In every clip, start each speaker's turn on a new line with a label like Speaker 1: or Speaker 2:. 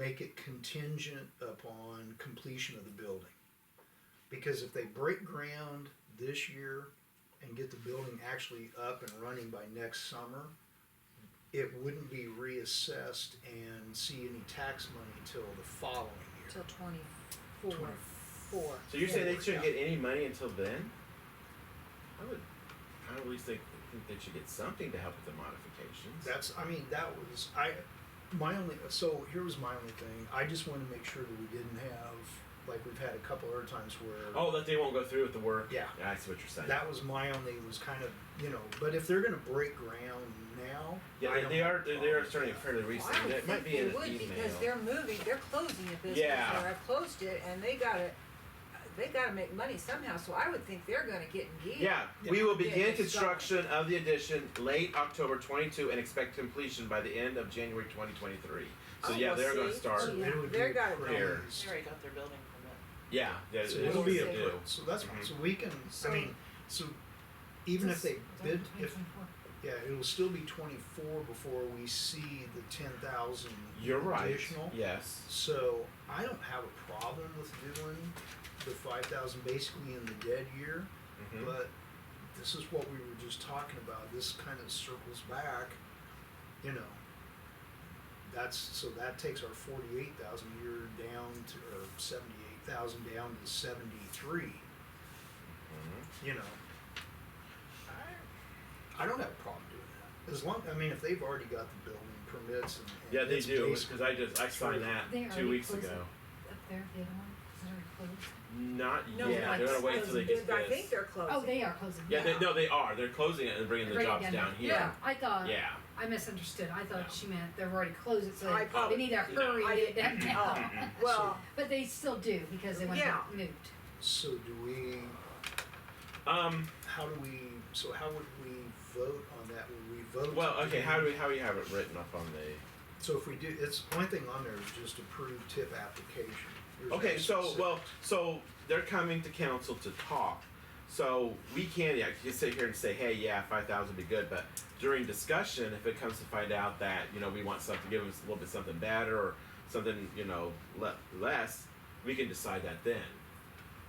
Speaker 1: make it contingent upon completion of the building. Because if they break ground this year and get the building actually up and running by next summer, it wouldn't be reassessed and see any tax money until the following year.
Speaker 2: Till 24.
Speaker 3: So you're saying they shouldn't
Speaker 1: Yeah.
Speaker 3: get any money until then? I would at least think they should get something to help with the modifications.
Speaker 1: Here was my only thing, I just wanted to make sure that we didn't have, like we've had a couple other times where.
Speaker 3: Oh, that they won't go through with the work?
Speaker 1: Yeah.
Speaker 3: I see what you're saying.
Speaker 1: That was my only, was kind of, but if they're gonna break ground now.
Speaker 3: Yeah,
Speaker 1: I don't
Speaker 3: they
Speaker 1: have
Speaker 3: are
Speaker 1: a problem
Speaker 3: starting
Speaker 1: with that.
Speaker 3: fairly
Speaker 2: Well,
Speaker 3: recently.
Speaker 2: I would
Speaker 3: It might
Speaker 2: think
Speaker 3: be
Speaker 2: they
Speaker 3: in an
Speaker 2: would
Speaker 3: email.
Speaker 2: because they're closing a business,
Speaker 3: Yeah.
Speaker 2: or have closed it, and they gotta make money somehow, so I would think they're gonna get engaged.
Speaker 3: Yeah,
Speaker 1: Yeah.
Speaker 3: we will
Speaker 2: Get
Speaker 3: begin
Speaker 2: it
Speaker 3: construction of the addition late October 22 and expect completion by the end of January 2023. So
Speaker 2: Oh,
Speaker 3: yeah,
Speaker 2: well,
Speaker 3: they're going to
Speaker 2: see?
Speaker 3: start.
Speaker 1: So it would
Speaker 2: They're
Speaker 1: be
Speaker 2: got it
Speaker 1: praised.
Speaker 4: They already got their building permit.
Speaker 3: Yeah, yeah,
Speaker 1: So
Speaker 3: it
Speaker 1: it'll
Speaker 3: is
Speaker 1: be
Speaker 3: what they do.
Speaker 1: approved, so that's fine,
Speaker 3: Mhm.
Speaker 1: so we can, so even if they bid, it'll still be 24 before we see the 10,000
Speaker 3: You're right.
Speaker 1: additional.
Speaker 3: Yes.
Speaker 1: So I don't have a problem with doing the 5,000 basically in the dead year,
Speaker 3: Mhm.
Speaker 1: but this is what we were just talking about, this kind of circles back, that takes our 48,000 year down to, or 78,000 down to 73,
Speaker 3: Mhm.
Speaker 1: I don't have a problem doing that, as long, if they've already got the building permits and
Speaker 3: Yeah, they
Speaker 1: it's
Speaker 3: do,
Speaker 1: basically-
Speaker 3: because I signed that
Speaker 5: They
Speaker 3: 2
Speaker 5: already
Speaker 3: weeks
Speaker 5: closed
Speaker 3: ago.
Speaker 5: Up there, the other one, is it already closed?
Speaker 3: Not
Speaker 2: No,
Speaker 3: yet.
Speaker 2: like,
Speaker 3: They're going to wait until they get
Speaker 2: I
Speaker 3: this.
Speaker 2: think they're closing.
Speaker 5: Oh, they are closing.
Speaker 3: Yeah, they are. They're closing it and bringing the
Speaker 5: Bringing
Speaker 3: jobs
Speaker 5: them
Speaker 3: down here.
Speaker 5: Yeah, I thought,
Speaker 3: Yeah.
Speaker 5: I misunderstood. I thought
Speaker 3: No.
Speaker 5: she meant they've already closed it, so
Speaker 2: I
Speaker 5: they
Speaker 2: probably-
Speaker 5: need to hurry
Speaker 2: I
Speaker 5: and get it
Speaker 2: didn't-
Speaker 5: down.
Speaker 2: Well,
Speaker 5: But they still do, because they want to
Speaker 2: Yeah.
Speaker 5: get moved.
Speaker 1: So do we,
Speaker 3: Um.
Speaker 1: how would we vote on that? Would we vote?
Speaker 3: Well,
Speaker 1: to
Speaker 3: okay. How do we have it written up on the?
Speaker 1: So if we do, it's, only thing on there is just approved tip application. There's
Speaker 3: Okay,
Speaker 1: no specific-
Speaker 3: so they're coming to council to talk. So we can just sit here and say, hey, yeah, 5,000 would be good. But during discussion, if it comes to find out that we want something, give us a little bit something better or something less, we can decide that then.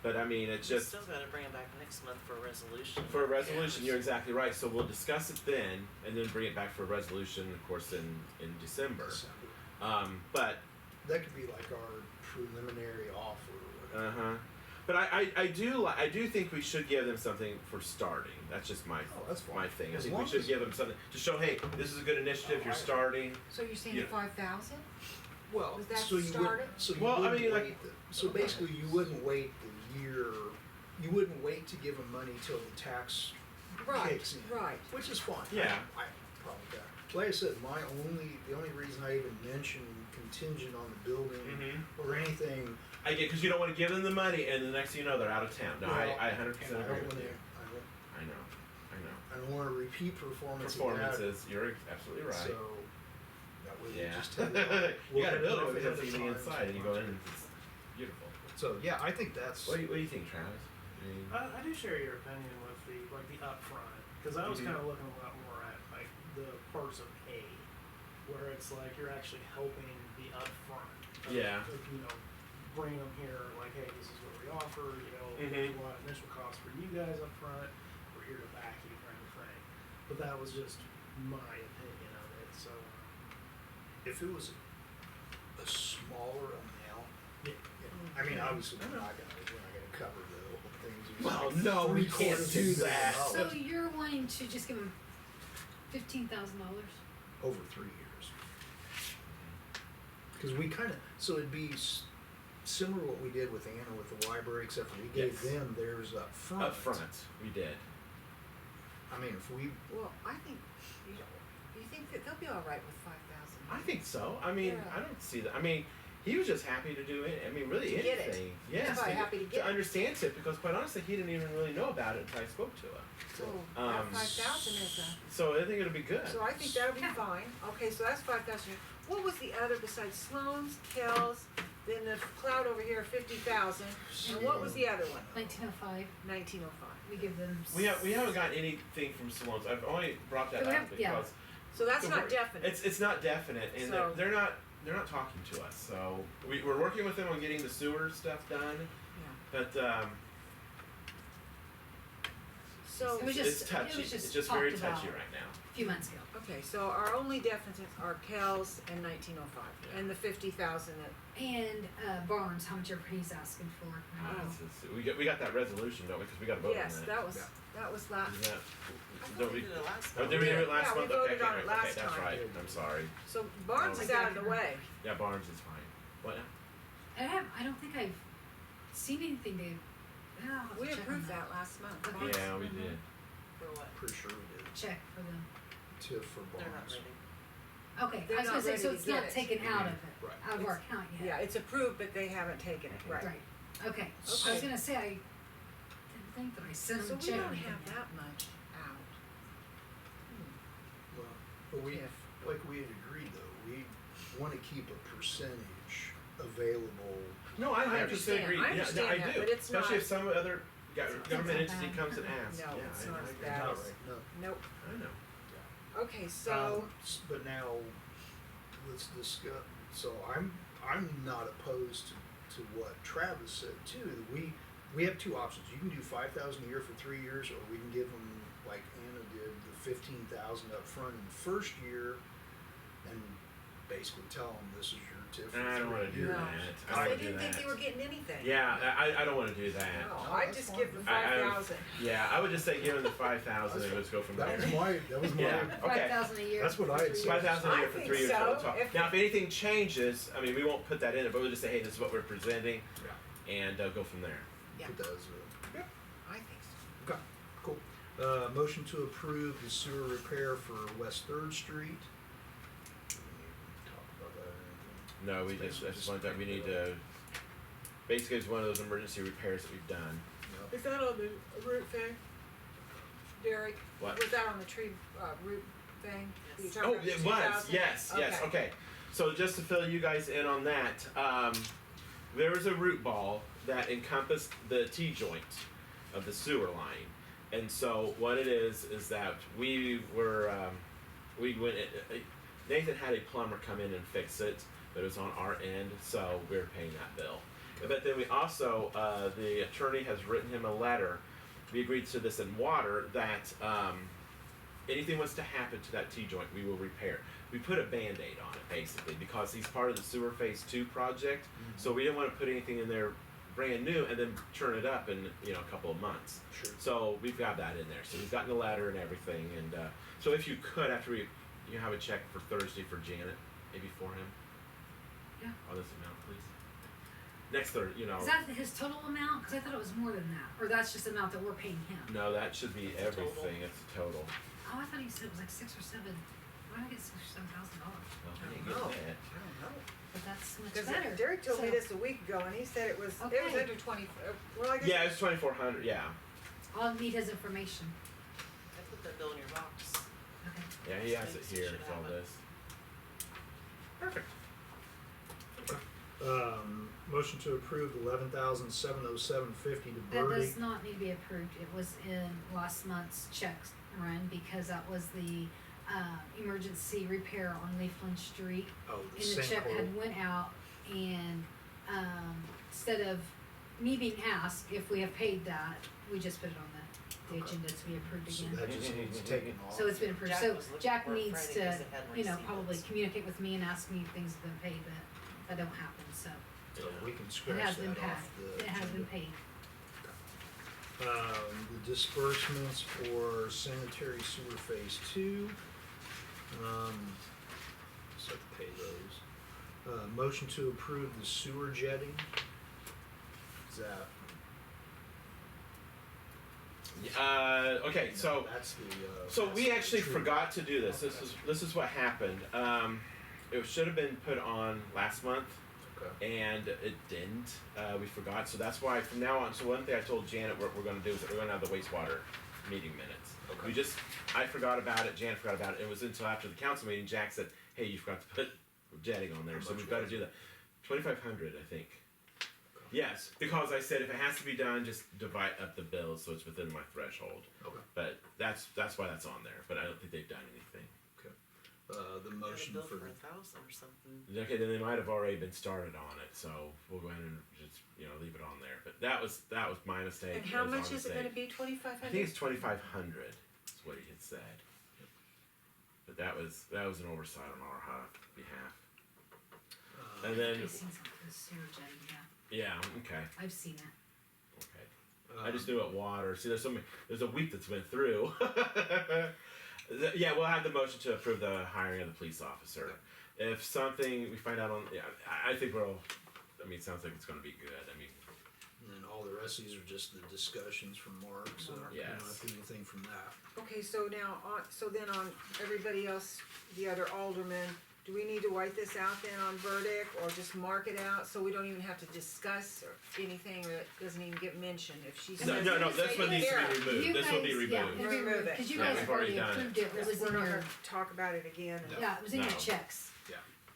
Speaker 3: But it's
Speaker 4: You
Speaker 3: just
Speaker 4: still gotta bring it back next month for a resolution.
Speaker 3: for a resolution. You're exactly right. So we'll discuss it then, and then bring it back for a resolution, of course, in December. But
Speaker 1: That could be like our preliminary offer or whatever.
Speaker 3: But I do think we should give them something for starting. That's just my
Speaker 1: Oh, that's fine.
Speaker 3: my thing. I
Speaker 1: As
Speaker 3: think we
Speaker 1: long
Speaker 3: should
Speaker 1: as-
Speaker 3: give them something to show. Hey, this is a good initiative. You're starting.
Speaker 2: so you're saying
Speaker 3: Yeah.
Speaker 2: 5,000?
Speaker 1: Well,
Speaker 2: Was that
Speaker 1: so you
Speaker 2: started?
Speaker 1: would, so you
Speaker 3: Well, I
Speaker 1: wouldn't
Speaker 3: mean, like-
Speaker 1: wait, so basically you wouldn't wait the year, you wouldn't wait to give them money till the tax
Speaker 2: Right,
Speaker 1: kicks in.
Speaker 2: right.
Speaker 1: Which is fine.
Speaker 3: Yeah.
Speaker 1: I have no problem with that. Like I said, the only reason I even mentioned contingent on the building or anything.
Speaker 3: I get because you don't want to give them the money, and the next thing you know, they're out of town. No,
Speaker 1: well,
Speaker 3: I 100%
Speaker 1: and
Speaker 3: agree
Speaker 1: don't
Speaker 3: with
Speaker 1: wanna-
Speaker 3: you. I know.
Speaker 1: I don't wanna repeat performance of that.
Speaker 3: Performances. You're absolutely right.
Speaker 1: So, that way we
Speaker 3: Yeah.
Speaker 1: just tell
Speaker 3: You got to build it
Speaker 1: we'll
Speaker 3: with
Speaker 1: have
Speaker 3: something on the
Speaker 1: times
Speaker 3: inside, and you go in,
Speaker 1: and
Speaker 3: and it's beautiful.
Speaker 1: So, yeah, I think that's.
Speaker 3: What do you think, Travis? I mean,
Speaker 6: I do share your opinion with the upfront, because I was
Speaker 3: Mhm.
Speaker 6: kind of looking a lot more at like the parts of A, where it's like you're actually helping the upfront.
Speaker 3: Yeah.
Speaker 6: Bring them here like, hey, this is what we offer.
Speaker 3: Mhm.
Speaker 6: There's a lot of initial costs for you guys up front. We're here to back you kind of thing. But that was just my opinion of it. So
Speaker 1: If it was a smaller amount, I mean, obviously, we're not gonna cover the whole things.
Speaker 3: Well, no, we can't do that.
Speaker 5: So you're wanting to just give them $15,000?
Speaker 1: Over 3 years. Because we so it'd be similar to what we did with Anna with the library, except for we gave
Speaker 3: Yes.
Speaker 1: them theirs up front.
Speaker 3: up front, we did.
Speaker 1: I mean, if we,
Speaker 2: Well, I think, you think that they'll be all right with 5,000?
Speaker 3: I think so. I mean,
Speaker 2: Yeah.
Speaker 3: I don't see that. I mean, he was just happy to do it. I mean, really
Speaker 2: To get it.
Speaker 3: anything.
Speaker 2: He's
Speaker 3: Yes,
Speaker 2: probably happy to get it.
Speaker 3: understand it because, quite honestly, he didn't even really know about it until I spoke to him.
Speaker 2: So that
Speaker 3: Um,
Speaker 2: 5,000 is
Speaker 3: So I think it'll be good.
Speaker 2: so I think that'll be fine. Okay, so that's 5,000. What was the other besides Sloan's, Kells, then the cloud over here, 50,000, and what was the other one?
Speaker 5: 1905,
Speaker 2: 1905.
Speaker 5: we give them.
Speaker 3: We haven't gotten anything from Saloons. I've only brought that
Speaker 5: We
Speaker 3: up
Speaker 5: have- yeah.
Speaker 3: because
Speaker 2: So that's
Speaker 3: the
Speaker 2: not
Speaker 3: wor-
Speaker 2: definite.
Speaker 3: It's not definite, and
Speaker 2: So-
Speaker 3: they're not. they're not talking to us. So we're working with them on getting the sewer stuff done. But
Speaker 2: So,
Speaker 5: It was
Speaker 3: it's
Speaker 5: just-
Speaker 3: touchy.
Speaker 5: it was just
Speaker 3: It's just very
Speaker 5: talked
Speaker 3: touchy
Speaker 5: about.
Speaker 3: right now.
Speaker 5: A few months ago.
Speaker 2: okay, so our only deficits are Kells and 1905,
Speaker 3: Yeah.
Speaker 2: and the 50,000 that,
Speaker 5: And Barnes, how much ever he's asking for.
Speaker 3: We got that resolution, don't we? Because we got to vote
Speaker 2: yes,
Speaker 3: on that.
Speaker 2: that was,
Speaker 1: Yeah.
Speaker 2: that was last,
Speaker 3: Isn't that,
Speaker 4: I thought
Speaker 3: don't
Speaker 4: we
Speaker 3: we?
Speaker 4: did it last
Speaker 3: Oh,
Speaker 4: time.
Speaker 3: did we do it last
Speaker 2: Yeah, we
Speaker 3: month?
Speaker 2: voted
Speaker 3: okay,
Speaker 2: on it last
Speaker 3: okay, that's
Speaker 2: time.
Speaker 3: right. I'm sorry.
Speaker 2: so Barnes
Speaker 3: No.
Speaker 2: is out of the way.
Speaker 3: Yeah, Barnes is fine. What?
Speaker 5: I don't think I've seen anything to. I'll have to
Speaker 2: We
Speaker 5: check on
Speaker 2: approved that last month.
Speaker 5: Okay.
Speaker 2: Barnes-
Speaker 3: Yeah, we
Speaker 5: Mhm.
Speaker 3: did.
Speaker 4: For what?
Speaker 1: Pretty sure we did.
Speaker 5: Check for them.
Speaker 1: TIF for
Speaker 4: They're not
Speaker 1: Barnes.
Speaker 4: ready.
Speaker 5: Okay,
Speaker 2: They're
Speaker 5: I was
Speaker 2: not
Speaker 5: gonna say, so
Speaker 2: ready
Speaker 5: it's
Speaker 2: to
Speaker 5: not
Speaker 2: get it.
Speaker 5: taken out of it,
Speaker 1: Right.
Speaker 5: out of our account yet.
Speaker 2: Yeah, it's approved, but they haven't taken it, right.
Speaker 5: Right, okay. I was
Speaker 2: Okay.
Speaker 5: gonna say, I didn't think that I sent
Speaker 2: So
Speaker 5: them a
Speaker 2: we
Speaker 5: check. or
Speaker 2: don't
Speaker 5: anything
Speaker 2: have
Speaker 5: yet.
Speaker 2: that much out.
Speaker 1: Well, but we,
Speaker 2: TIF.
Speaker 1: like we had agreed though, we wanna keep a percentage available.
Speaker 3: No, I
Speaker 2: I
Speaker 3: 100%
Speaker 2: understand.
Speaker 3: agree.
Speaker 2: I
Speaker 3: Yeah, no,
Speaker 2: understand
Speaker 3: I
Speaker 2: that,
Speaker 3: do.
Speaker 2: but it's
Speaker 3: Especially
Speaker 2: not-
Speaker 3: if some other government
Speaker 5: It's not
Speaker 3: entity
Speaker 5: bad.
Speaker 3: comes and asks.
Speaker 2: No,
Speaker 3: yeah,
Speaker 2: it's
Speaker 3: I,
Speaker 2: not
Speaker 3: I,
Speaker 2: as
Speaker 3: agree.
Speaker 2: bad.
Speaker 1: Not
Speaker 2: as-
Speaker 1: right, no.
Speaker 2: Nope.
Speaker 3: I know.
Speaker 2: Okay, so,
Speaker 1: But now, let's discuss, so I'm not opposed to what Travis said too, that we have two options, you can do 5,000 a year for 3 years, or we can give them, like Anna did, the 15,000 up front in the first year, and basically tell them this is your TIF for
Speaker 3: I don't
Speaker 1: 3
Speaker 3: want to do
Speaker 1: years.
Speaker 2: No.
Speaker 3: that. I
Speaker 2: cause
Speaker 3: don't
Speaker 2: they
Speaker 3: wanna do
Speaker 2: didn't think
Speaker 3: that.
Speaker 2: they were getting anything.
Speaker 3: Yeah, I don't want to do that.
Speaker 2: No,
Speaker 1: No,
Speaker 2: I
Speaker 1: that's
Speaker 2: just
Speaker 1: fine.
Speaker 2: give them
Speaker 3: I-
Speaker 2: 5,000.
Speaker 3: Yeah, I would just say give them the 5,000 and let's go from there.
Speaker 1: That was my,
Speaker 3: Yeah. Okay.
Speaker 5: 5,000 a year.
Speaker 1: That's what
Speaker 5: for
Speaker 1: I had
Speaker 5: 3
Speaker 1: said.
Speaker 5: years.
Speaker 3: 5,000 a year
Speaker 2: I
Speaker 3: for
Speaker 2: think
Speaker 3: 3 years.
Speaker 2: so.
Speaker 3: Total talk.
Speaker 2: If-
Speaker 3: Now, if anything changes, I mean, we won't put that in it, but we'll just say, hey, this is what we're presenting, and go from there.
Speaker 2: Yeah.
Speaker 1: put that as a.
Speaker 2: I think so.
Speaker 1: Okay, cool. Motion to approve the sewer repair for West Third Street. Talk about that or anything?
Speaker 3: No, we just, that's one thing we need to, basically it's one of those emergency repairs that we've done.
Speaker 1: Yep.
Speaker 2: Is that on the root thing? Derek?
Speaker 3: What?
Speaker 2: Was that on the tree, root thing?
Speaker 4: Yes.
Speaker 2: You talking
Speaker 3: Oh,
Speaker 2: about
Speaker 3: it
Speaker 2: the
Speaker 3: was,
Speaker 2: 2,000?
Speaker 3: yes, okay. So just to fill you guys in on that, there was a root ball that encompassed the T-joint of the sewer line. And so what it is that we were, we went, Nathan had a plumber come in and fix it, but it was on our end, so we were paying that bill. But then we also, the attorney has written him a letter, we agreed to this in water, that anything was to happen to that T-joint, we will repair. We put a Band-Aid on it, basically, because he's part of the sewer phase 2 project, so we didn't wanna put anything in there brand new and then turn it up in, a couple of months.
Speaker 1: Sure.
Speaker 3: So we've got that in there. So we've gotten the letter and everything. And so if you could, after you have a check for Thursday for Janet, maybe for him.
Speaker 5: Yeah.
Speaker 3: On this amount, please. Next Thursday,
Speaker 5: Is that his total amount? Cause I thought it was more than that, or that's just the amount that we're paying him.
Speaker 3: No, that should be
Speaker 4: It's a total.
Speaker 3: everything. It's a total.
Speaker 5: Oh, I thought he said it was like 6 or 7. Why did I get $6 or $7,000?
Speaker 3: Well, I didn't
Speaker 2: know.
Speaker 3: get that.
Speaker 2: I don't know.
Speaker 5: But that's much
Speaker 2: Cause
Speaker 5: better.
Speaker 2: Derek told me
Speaker 5: So,
Speaker 2: this a week ago and he said it was
Speaker 5: Okay.
Speaker 2: under 20, well, I guess.
Speaker 3: Yeah, it's 2,400. Yeah.
Speaker 5: I'll need his information.
Speaker 4: I put that bill in your box.
Speaker 5: Okay.
Speaker 3: Yeah, he has it
Speaker 4: Thanks, you
Speaker 3: here.
Speaker 4: should
Speaker 3: It's all
Speaker 4: have it.
Speaker 3: this. Perfect.
Speaker 1: Motion to approve 11,707.50 to
Speaker 5: That
Speaker 1: Birdie.
Speaker 5: does not need to be approved. It was in last month's check run because that was the emergency repair on Leafland Street.
Speaker 1: Oh, the
Speaker 5: And the check
Speaker 1: sinkhole.
Speaker 5: had went out and instead of me being asked if we have paid that, we just put it on the
Speaker 1: Okay.
Speaker 5: agenda to be approved
Speaker 1: So
Speaker 5: again.
Speaker 1: that just needs taken off.
Speaker 5: So it's been approved.
Speaker 4: Jack
Speaker 5: So
Speaker 4: was looking
Speaker 5: Jack
Speaker 4: for it
Speaker 5: needs
Speaker 4: Friday 'cause
Speaker 5: to,
Speaker 4: it hadn't
Speaker 5: you know,
Speaker 4: received
Speaker 5: probably
Speaker 4: it.
Speaker 5: communicate with me and ask me if things have been paid, but that don't happen, so
Speaker 1: So we can
Speaker 5: it
Speaker 1: scratch
Speaker 5: has been
Speaker 1: that
Speaker 5: paid.
Speaker 1: off the
Speaker 5: It has been
Speaker 1: agenda.
Speaker 5: paid.
Speaker 1: The disbursements for sanitary sewer phase 2. Just have to pay those. Motion to approve the sewer jetting. Is that?
Speaker 3: Okay, so.
Speaker 1: That's the.
Speaker 3: So
Speaker 1: that's
Speaker 3: we
Speaker 1: the
Speaker 3: actually
Speaker 1: true-
Speaker 3: forgot to do this.
Speaker 1: Okay.
Speaker 3: This is what happened. It should have been put on last month,
Speaker 1: Okay.
Speaker 3: and it didn't. We forgot. So that's why from now on. So one thing I told Janet what we're going to do is that we're going to have the wastewater meeting minutes.
Speaker 1: Okay.
Speaker 3: I forgot about it. Janet forgot about it. It was until after the council meeting. Jack said, "Hey, you forgot to put jetting on there,
Speaker 1: How
Speaker 3: so
Speaker 1: much
Speaker 3: we've got to
Speaker 1: was
Speaker 3: do that. 2,500, I think." Yes, because I said if it has to be done, just divide up the bills so it's within my threshold.
Speaker 1: Okay.
Speaker 3: But that's why that's on there. But I don't think they've done anything.
Speaker 1: the motion
Speaker 4: bill
Speaker 1: for,
Speaker 4: for 1,000 or something.
Speaker 3: Okay, then they might have already been started on it, so we'll go ahead and just, leave it on there. But that was my mistake.
Speaker 2: And how
Speaker 3: That was our
Speaker 2: much is it
Speaker 3: mistake.
Speaker 2: gonna be, 2,500?
Speaker 3: I think it's 2,500 is what he had said. But that was an oversight on our behalf. And then,
Speaker 5: I've seen something with sewer jetting,
Speaker 3: yeah, okay,
Speaker 5: I've seen it.
Speaker 3: okay. I just knew it water. See, there's a week that's went through. Yeah, we'll have the motion to approve the hiring of the police officer. If something we find out on, I think it sounds like it's gonna be good.
Speaker 1: and then all the rest of these are just the discussions from Mark, so we don't
Speaker 3: Yes.
Speaker 1: have to do anything from that.
Speaker 2: Okay, so now, then on everybody else, the other aldermen, do we need to white this out then on verdict, or just mark it out, so we don't even have to discuss or anything, or it doesn't even get mentioned, if she says.
Speaker 3: No, this one needs to be removed.
Speaker 5: You
Speaker 3: This will be
Speaker 5: guys- yeah,
Speaker 3: removed.
Speaker 5: it'll be
Speaker 2: Remove it.
Speaker 5: Cause you
Speaker 3: Yeah,
Speaker 5: guys
Speaker 3: we've
Speaker 5: have
Speaker 3: already
Speaker 5: already
Speaker 3: done it.
Speaker 5: approved it, it was
Speaker 2: We're
Speaker 5: in
Speaker 2: not
Speaker 5: your,
Speaker 2: gonna talk about it again.
Speaker 1: No.
Speaker 5: yeah, it was in your
Speaker 3: No.
Speaker 5: checks.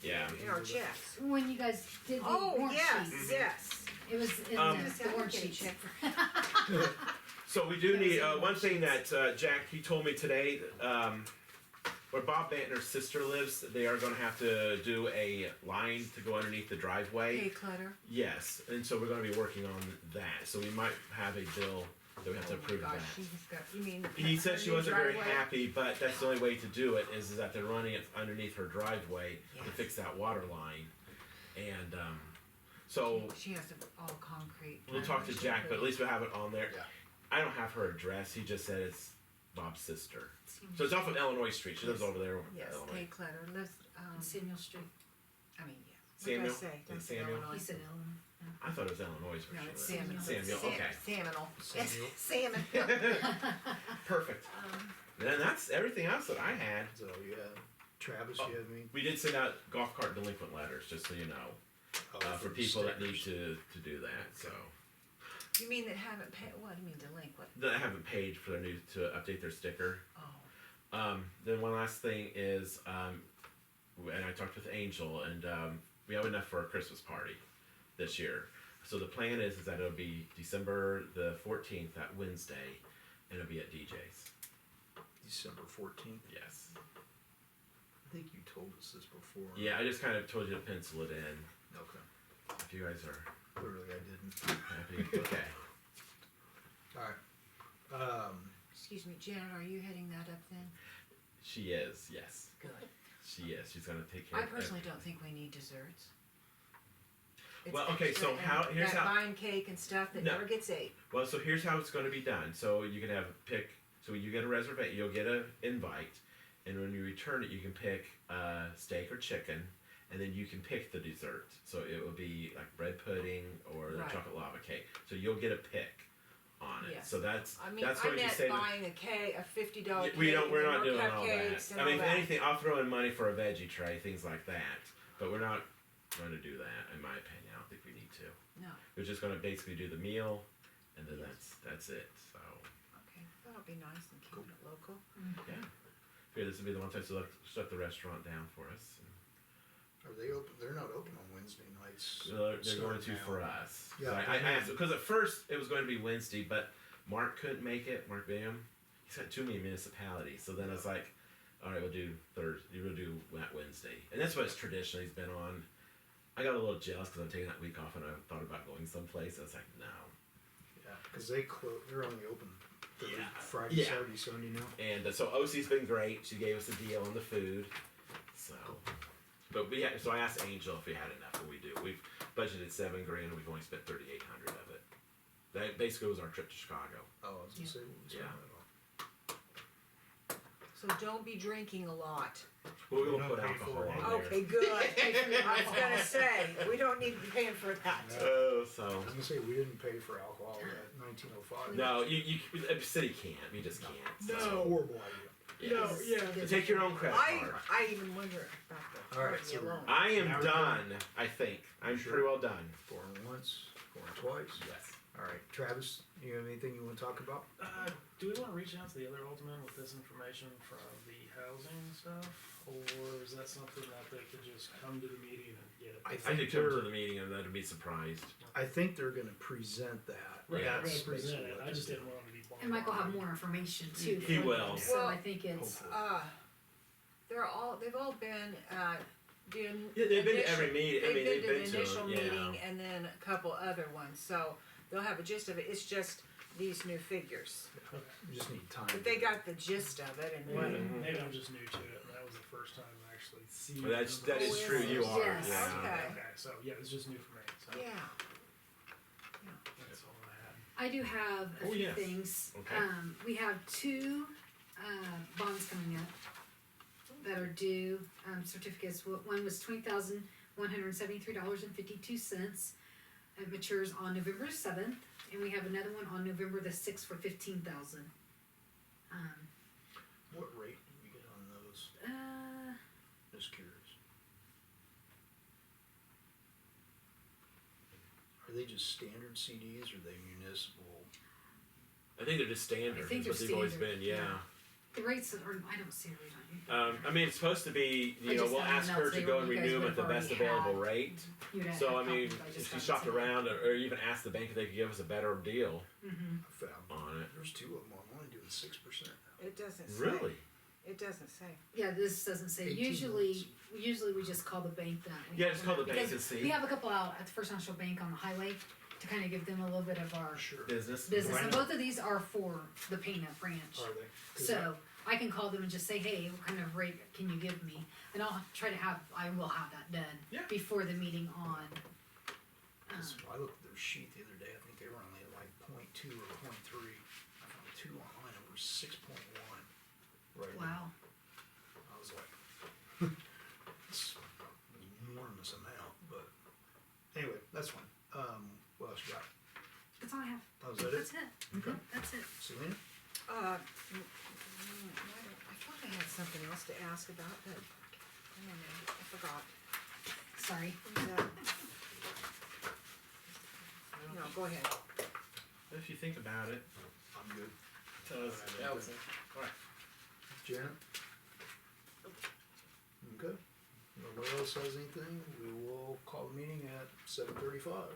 Speaker 3: Yeah.
Speaker 2: In our checks.
Speaker 5: When you guys did the
Speaker 2: Oh,
Speaker 5: warrant
Speaker 2: yes,
Speaker 5: sheets,
Speaker 2: yes.
Speaker 5: it was in
Speaker 3: Um,
Speaker 5: the warrant sheets.
Speaker 2: Check.
Speaker 3: So we do
Speaker 5: That
Speaker 3: need,
Speaker 5: was in
Speaker 3: one
Speaker 5: the
Speaker 3: thing that, Jack, he told me today, where Bob Bantner's sister lives, they are gonna have to do a line to go underneath the driveway.
Speaker 2: Hay clutter.
Speaker 3: Yes, and so we're gonna be working on that, so we might have a bill that we have to
Speaker 2: Oh my
Speaker 3: approve of
Speaker 2: gosh,
Speaker 3: that.
Speaker 2: she's got, you mean.
Speaker 3: He said she
Speaker 2: her new
Speaker 3: wasn't very
Speaker 2: driveway?
Speaker 3: happy, but that's the only way to do it, is that they're running it underneath her driveway to
Speaker 2: Yes.
Speaker 3: fix that water line. And, so,
Speaker 2: She has all concrete.
Speaker 3: we'll talk to Jack, but at least we'll have it on there.
Speaker 1: Yeah.
Speaker 3: I don't have her address, he just said it's Bob's sister. So it's off of Illinois Street, she lives over there on
Speaker 2: Yes,
Speaker 3: Illinois.
Speaker 2: hay clutter, lives,
Speaker 5: On Samuel Street,
Speaker 2: I mean, yeah.
Speaker 3: Samuel?
Speaker 2: What did I say? Did I say
Speaker 3: Samuel?
Speaker 2: Illinois?
Speaker 5: he said Illinois.
Speaker 3: I thought it was Illinois where
Speaker 2: No,
Speaker 3: she
Speaker 2: it's
Speaker 3: lives.
Speaker 2: salmon.
Speaker 3: Samuel, okay.
Speaker 2: Salmonal. Yes,
Speaker 1: Samuel.
Speaker 2: salmon.
Speaker 3: Perfect. And that's everything else that I had.
Speaker 1: So, yeah, Travis,
Speaker 3: Oh.
Speaker 1: you have any?
Speaker 3: We did send out golf cart delinquent letters, just so you know, for people that need to do that, so.
Speaker 2: You mean that haven't paid, what do you mean delinquent?
Speaker 3: That haven't paid for their to update their sticker.
Speaker 2: Oh,
Speaker 3: Then one last thing is, and I talked with Angel, and we have enough for a Christmas party this year. So the plan is that it'll be December the 14th, that Wednesday, and it'll be at DJ's.
Speaker 1: December 14th.
Speaker 3: Yes.
Speaker 1: I think you told us this before.
Speaker 3: Yeah, I just kind of told you to pencil it in.
Speaker 1: Okay.
Speaker 3: If you guys are
Speaker 1: Clearly I didn't.
Speaker 3: happy, okay.
Speaker 1: Alright.
Speaker 2: excuse me, Janet, are you heading that up then?
Speaker 3: She is, yes.
Speaker 2: Good.
Speaker 3: She is. She's gonna take care
Speaker 2: I
Speaker 3: of
Speaker 2: personally
Speaker 3: everything.
Speaker 2: don't think we need desserts. It's
Speaker 3: Well, okay,
Speaker 2: extra,
Speaker 3: so
Speaker 2: and
Speaker 3: here's
Speaker 2: that
Speaker 3: how-
Speaker 2: vine cake and stuff that
Speaker 3: No.
Speaker 2: never gets ate.
Speaker 3: Well, so here's how it's going to be done. So you can have so you get a reservation, you'll get an invite, and when you return it, you can pick steak or chicken, and then you can pick the dessert. So it will be like bread pudding or the
Speaker 2: Right.
Speaker 3: chocolate lava cake. So you'll get a pick on it.
Speaker 2: Yes.
Speaker 3: So that's
Speaker 2: I mean,
Speaker 3: that's
Speaker 2: I
Speaker 3: going to
Speaker 2: meant
Speaker 3: save.
Speaker 2: buying a cake, a $50 cake.
Speaker 3: We don't.
Speaker 2: and
Speaker 3: We're
Speaker 2: then
Speaker 3: not
Speaker 2: more
Speaker 3: doing all
Speaker 2: cupcakes
Speaker 3: that.
Speaker 2: and
Speaker 3: I mean,
Speaker 2: all
Speaker 3: if
Speaker 2: that.
Speaker 3: anything, I'll throw in money for a veggie tray, things like that. But we're not going to do that, in my opinion. I don't think we need to.
Speaker 2: No,
Speaker 3: We're just going to basically do the meal, and then that's it. So.
Speaker 2: okay, that'll be nice and keep it local.
Speaker 3: Yeah. Figure this would be the one time to shut the restaurant down for us.
Speaker 1: Are they open? They're not open on Wednesday nights.
Speaker 3: They're going
Speaker 1: starting
Speaker 3: to
Speaker 1: now.
Speaker 3: for us.
Speaker 1: Yeah,
Speaker 3: So I asked because at first it was going to be Wednesday, but Mark couldn't make it. Mark Bingham, he's got too many municipalities. So then I was like, all right, we'll do Thursday. We'll do that Wednesday, and that's what it's traditionally been on. I got a little jealous because I'm taking that week off, and I thought about going someplace. I was like, no.
Speaker 1: Yeah, because they're only open Thursday,
Speaker 3: Yeah.
Speaker 1: Friday,
Speaker 3: Yeah.
Speaker 1: Saturday, Sunday now.
Speaker 3: And so OC's been great. She gave us a deal on the food. So, but so I asked Angel if we had enough, and we do. We've budgeted $7,000, and we've only spent $3,800 of it. That basically was our trip to Chicago.
Speaker 1: Oh, I was gonna say, what was
Speaker 3: Yeah.
Speaker 1: that
Speaker 2: So don't be drinking a lot.
Speaker 3: We're
Speaker 1: We
Speaker 3: gonna
Speaker 1: don't
Speaker 3: put
Speaker 1: pay
Speaker 3: alcohol
Speaker 1: for it.
Speaker 3: on there.
Speaker 2: Okay, good. I was gonna say, we don't need to be paying for that.
Speaker 3: Oh,
Speaker 1: I
Speaker 3: so
Speaker 1: was gonna say, we didn't pay for alcohol at 1905.
Speaker 3: no, the city can't. You just can't.
Speaker 1: That's a
Speaker 3: So,
Speaker 1: horrible idea.
Speaker 3: yes.
Speaker 5: Yeah.
Speaker 3: Take your own credit card.
Speaker 2: I even wonder about the
Speaker 1: All right,
Speaker 2: party
Speaker 1: so
Speaker 2: alone.
Speaker 3: I am
Speaker 1: Now we're
Speaker 3: done. I think I'm
Speaker 1: Sure.
Speaker 3: pretty well done.
Speaker 1: Going once, going twice.
Speaker 3: Yes.
Speaker 1: Alright, Travis, you have anything you wanna talk about?
Speaker 6: Do we wanna reach out to the other aldermen with this information from the housing stuff? Or is that something that they could just come to the meeting and get it?
Speaker 1: I
Speaker 3: I
Speaker 1: think
Speaker 3: could come to
Speaker 1: they're,
Speaker 3: the meeting and then be surprised.
Speaker 1: I think they're gonna present that.
Speaker 6: Right,
Speaker 3: Yeah.
Speaker 6: I'm gonna
Speaker 1: That's
Speaker 6: present
Speaker 1: basically
Speaker 6: it,
Speaker 1: what
Speaker 6: I just
Speaker 1: they're
Speaker 6: didn't want them to be.
Speaker 5: And Mike will have more information too.
Speaker 3: He
Speaker 5: from
Speaker 3: will.
Speaker 5: them, So
Speaker 2: Well,
Speaker 5: I think it's,
Speaker 1: hopefully.
Speaker 2: they've all been at the
Speaker 3: Yeah, they've been to every meeting. I mean, they've been
Speaker 2: the
Speaker 3: to
Speaker 2: initial
Speaker 3: them, yeah.
Speaker 2: meeting and then a couple other ones, so they'll have a gist of it, it's just these new figures.
Speaker 1: You just need time.
Speaker 2: But they got the gist of it and what,
Speaker 6: Maybe I'm just new to it, and that was the first time I actually seen.
Speaker 3: Well, that is
Speaker 2: Oh,
Speaker 3: true.
Speaker 2: is
Speaker 3: You
Speaker 2: it?
Speaker 3: are.
Speaker 5: Yes.
Speaker 3: Yeah.
Speaker 2: Okay.
Speaker 6: Okay, so yeah, it's just new for me, so
Speaker 2: yeah.
Speaker 6: that's all I had.
Speaker 5: I do have a
Speaker 3: Oh,
Speaker 5: few
Speaker 3: yes.
Speaker 5: things.
Speaker 3: Okay.
Speaker 5: We have two, bonds coming up that are due, certificates. One was $20,173.52. It matures on November 7th, and we have another one on November the 6th for $15,000.
Speaker 1: What rate do we get on those? Just curious. Are they just standard CDs or are they municipal?
Speaker 3: I think they're just standard.
Speaker 5: I think
Speaker 3: is what
Speaker 5: they're
Speaker 3: they've always
Speaker 5: standard,
Speaker 3: been. Yeah.
Speaker 5: The rates are, I don't see a rate on you.
Speaker 3: I mean, it's supposed to be.
Speaker 5: I
Speaker 3: You know,
Speaker 5: just
Speaker 3: we'll
Speaker 5: found
Speaker 3: ask
Speaker 5: out
Speaker 3: her to
Speaker 5: today
Speaker 3: go
Speaker 5: when
Speaker 3: and
Speaker 5: you guys
Speaker 3: renew them at the
Speaker 5: would've
Speaker 3: best
Speaker 5: already
Speaker 3: available
Speaker 5: had-
Speaker 3: rate.
Speaker 5: You'd have
Speaker 3: So I
Speaker 5: had
Speaker 3: mean,
Speaker 5: copies, I just
Speaker 3: if she
Speaker 5: got
Speaker 3: shopped
Speaker 5: it today.
Speaker 3: around, or even asked the bank if they could give us a better deal
Speaker 5: Mhm.
Speaker 1: I found
Speaker 3: on it.
Speaker 1: there's two of them. I'm only doing 6% now.
Speaker 2: It doesn't say.
Speaker 3: Really?
Speaker 2: It doesn't say.
Speaker 5: Yeah, this doesn't say,
Speaker 1: 18
Speaker 5: usually we just call the bank that. We
Speaker 3: Yeah,
Speaker 5: have
Speaker 3: just
Speaker 5: them
Speaker 3: call the
Speaker 5: at-
Speaker 3: bank
Speaker 5: because
Speaker 3: and see.
Speaker 5: We have a couple out at the First National Bank on the highway to kind of give them a little bit of our
Speaker 1: Sure.
Speaker 3: Business.
Speaker 5: business, and
Speaker 6: Right.
Speaker 5: both of these are for the Paintup branch.
Speaker 6: Are they? 'Cause
Speaker 5: So I can call them and just say, hey, what kind of rate can you give me? And I will have that done
Speaker 3: Yeah.
Speaker 5: before the meeting on.
Speaker 1: So I looked at their sheet the other day. I think they were only at like 0.2 or 0.3. I found two online over 6.1. Right. now.
Speaker 5: Wow,
Speaker 1: I was like, it's an enormous amount, but anyway, that's fine. What else you got?
Speaker 5: that's all I have.
Speaker 1: Oh, is that it?
Speaker 5: That's it.
Speaker 1: Okay.
Speaker 5: That's it.
Speaker 1: Selena?
Speaker 2: I thought I had something else to ask about, but I don't know, I forgot.
Speaker 5: Sorry.
Speaker 2: No, go ahead.
Speaker 3: If you think about it.
Speaker 1: I'm good.
Speaker 3: Tell us.
Speaker 1: Allison.
Speaker 3: Alright.
Speaker 1: Janet? Okay. Nobody else has anything? We will call the meeting at 7:35.